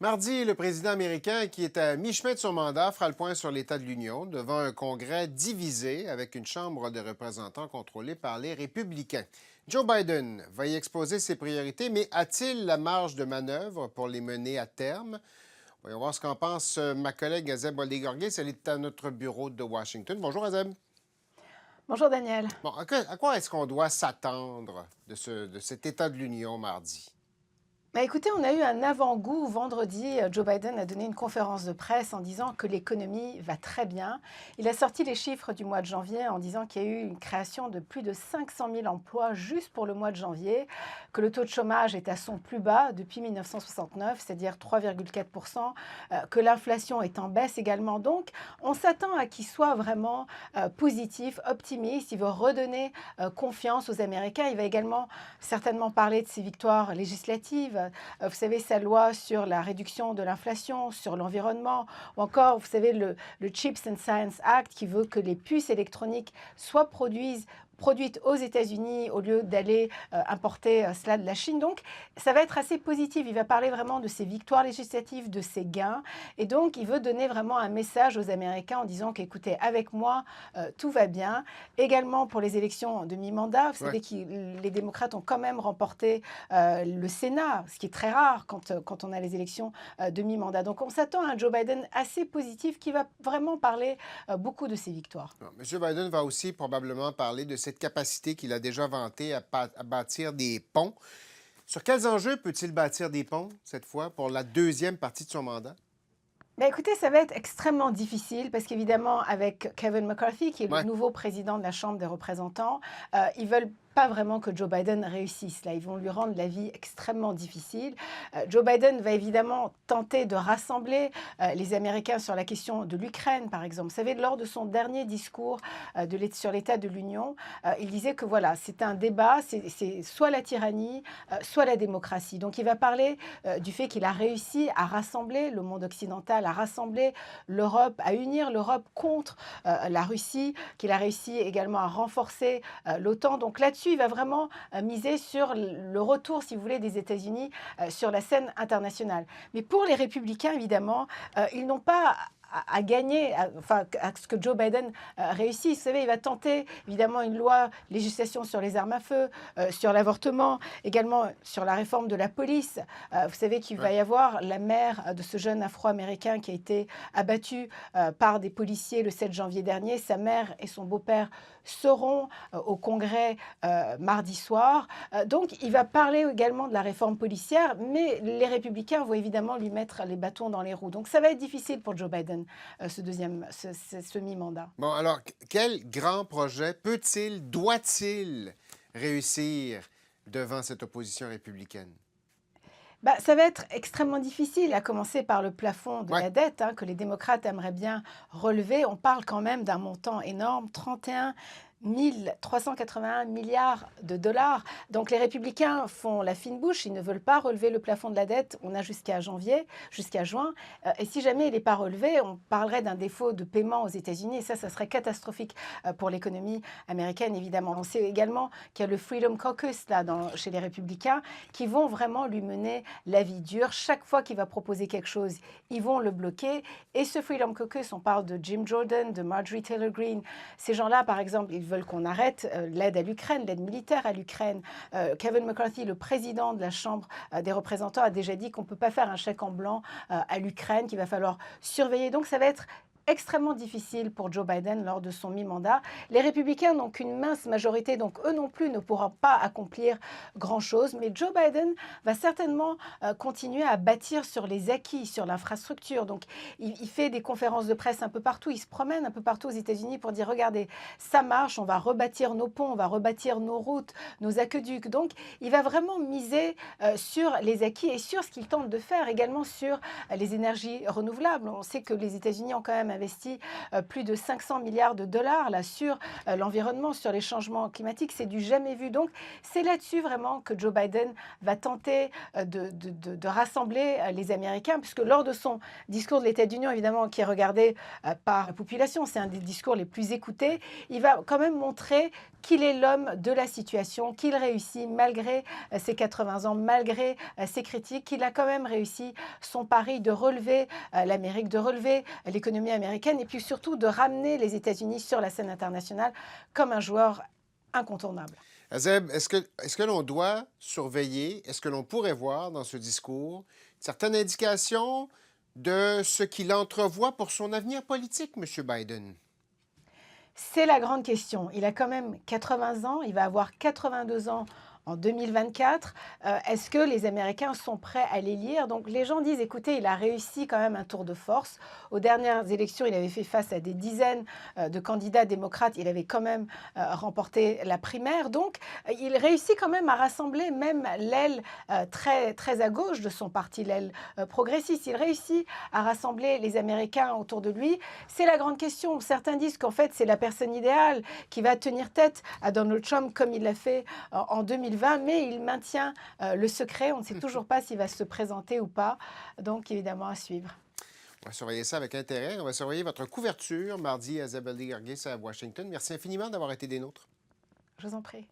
Mardi, le président américain, qui est à mi-chemin de son mandat, fera le point sur l'état de l'Union devant un Congrès divisé avec une Chambre de représentants contrôlée par les républicains. Joe Biden va y exposer ses priorités, mais a-t-il la marge de manœuvre pour les mener à terme? Voyons voir ce qu'en pense ma collègue Azeb Oldegorgis. Elle est à notre bureau de Washington. Bonjour Azeb. Bonjour Daniel. Bon, à quoi est-ce qu'on doit s'attendre de cet état de l'Union mardi? Bah écoutez, on a eu un avant-goût vendredi. Joe Biden a donné une conférence de presse en disant que l'économie va très bien. Il a sorti les chiffres du mois de janvier en disant qu'il y a eu une création de plus de 500 000 emplois juste pour le mois de janvier, que le taux de chômage est à son plus bas depuis 1969, c'est-à-dire 3,4%, que l'inflation est en baisse également. Donc, on s'attend à qu'il soit vraiment positif, optimiste. Il veut redonner confiance aux Américains. Il va également certainement parler de ses victoires législatives. Vous savez, sa loi sur la réduction de l'inflation, sur l'environnement, ou encore, vous savez, le Chips and Science Act qui veut que les puces électroniques soient produites aux États-Unis au lieu d'aller importer cela de la Chine. Donc, ça va être assez positif. Il va parler vraiment de ses victoires législatives, de ses gains. Et donc, il veut donner vraiment un message aux Américains en disant qu'écoutez, avec moi, tout va bien. Également pour les élections de mi-mandat, vous Ouais. savez que les démocrates ont quand même remporté le Sénat, ce qui est très rare quand on a les élections de mi-mandat. Donc, on s'attend à un Joe Biden assez positif qui va vraiment parler beaucoup de ses victoires. Bon, M. Biden va aussi probablement parler de cette capacité qu'il a déjà vantée à bâtir des ponts. Sur quels enjeux peut-il bâtir des ponts, cette fois, pour la deuxième partie de son mandat? Bah, écoutez, ça va être extrêmement difficile parce qu'évidemment, avec Kevin McCarthy, qui est le Ouais. nouveau président de la Chambre des représentants, ils veulent pas vraiment que Joe Biden réussisse. Là, ils vont lui rendre la vie extrêmement difficile. Joe Biden va évidemment tenter de rassembler les Américains sur la question de l'Ukraine, par exemple. Vous savez, lors de son dernier discours sur l'état de l'Union, il disait que voilà, c'est un débat, c'est soit la tyrannie, soit la démocratie. Donc, il va parler du fait qu'il a réussi à rassembler le monde occidental, à rassembler l'Europe, à unir l'Europe contre la Russie, qu'il a réussi également à renforcer l'OTAN. Donc là-dessus, il va vraiment miser sur le retour, si vous voulez, des États-Unis sur la scène internationale. Mais pour les républicains, évidemment, ils n'ont pas à gagner, à ce que Joe Biden réussisse. Vous savez, il va tenter évidemment une loi, législation sur les armes à feu, sur l'avortement, également sur la réforme de la police. Vous savez qu'il va Ouais. y avoir la mère de ce jeune Afro-Américain qui a été abattu par des policiers le 7 janvier dernier. Sa mère et son beau-père seront au Congrès mardi soir. Donc, il va parler également de la réforme policière, mais les républicains vont évidemment lui mettre les bâtons dans les roues. Donc, ça va être difficile pour Joe Biden, ce mi-mandat. Bon, alors, quel grand projet peut-il, doit-il réussir devant cette opposition républicaine? Bah, ça va être extrêmement difficile, à commencer par le plafond de Ouais. la dette que les démocrates aimeraient bien relever. On parle quand même d'un montant énorme, 381 milliards de dollars. Donc les républicains font la fine bouche, ils ne veulent pas relever le plafond de la dette. On a jusqu'à janvier, jusqu'à juin. Et si jamais il n'est pas relevé, on parlerait d'un défaut de paiement aux États-Unis. Et ça serait catastrophique pour l'économie américaine, évidemment. On sait également qu'il y a le Freedom Caucus là, chez les républicains qui vont vraiment lui mener la vie dure. Chaque fois qu'il va proposer quelque chose, ils vont le bloquer. Et ce Freedom Caucus, on parle de Jim Jordan, de Marjorie Taylor Greene. Ces gens-là, par exemple, ils veulent qu'on arrête l'aide à l'Ukraine, l'aide militaire à l'Ukraine. Kevin McCarthy, le président de la Chambre des représentants, a déjà dit qu'on ne peut pas faire un chèque en blanc à l'Ukraine, qu'il va falloir surveiller. Donc ça va être extrêmement difficile pour Joe Biden lors de son mi-mandat. Les républicains n'ont qu'une mince majorité, donc eux non plus ne pourront pas accomplir grand-chose. Mais Joe Biden va certainement continuer à bâtir sur les acquis, sur l'infrastructure. Donc il fait des conférences de presse un peu partout, il se promène un peu partout aux États-Unis pour dire, regardez, ça marche, on va rebâtir nos ponts, on va rebâtir nos routes, nos aqueducs. Donc il va vraiment miser sur les acquis et sur ce qu'il tente de faire, également sur les énergies renouvelables. On sait que les États-Unis ont quand même investi plus de 500 milliards de dollars là, sur l'environnement, sur les changements climatiques. C'est du jamais vu. Donc, c'est là-dessus vraiment que Joe Biden va tenter de rassembler les Américains, puisque lors de son discours de l'État d'Union, évidemment, qui est regardé par la population, c'est un des discours les plus écoutés, il va quand même montrer qu'il est l'homme de la situation, qu'il réussit malgré ses 80 ans, malgré ses critiques, qu'il a quand même réussi son pari de relever l'Amérique, de relever l'économie américaine et puis surtout de ramener les États-Unis sur la scène internationale comme un joueur incontournable. Azeb, est-ce que l'on doit surveiller, est-ce que l'on pourrait voir dans ce discours certaines indications de ce qu'il entrevoit pour son avenir politique, M. Biden? C'est la grande question. Il a quand même 80 ans, il va avoir 82 ans en 2024. Est-ce que les Américains sont prêts à l'élire? Donc les gens disent, écoutez, il a réussi quand même un tour de force. Aux dernières élections, il avait fait face à des dizaines de candidats démocrates. Il avait quand même remporté la primaire. Donc il réussit quand même à rassembler même l'aile très, très à gauche de son parti, l'aile progressiste. Il réussit à rassembler les Américains autour de lui. C'est la grande question. Certains disent qu'en fait, c'est la personne idéale qui va tenir tête à Donald Trump comme il l'a fait en 2020, mais il maintient le secret. On ne sait toujours pas s'il va se présenter ou pas. Donc, évidemment, à suivre. On va surveiller ça avec intérêt. On va surveiller votre couverture mardi à Isabelle Desgargues à Washington. Merci infiniment d'avoir été des nôtres. Je vous en prie.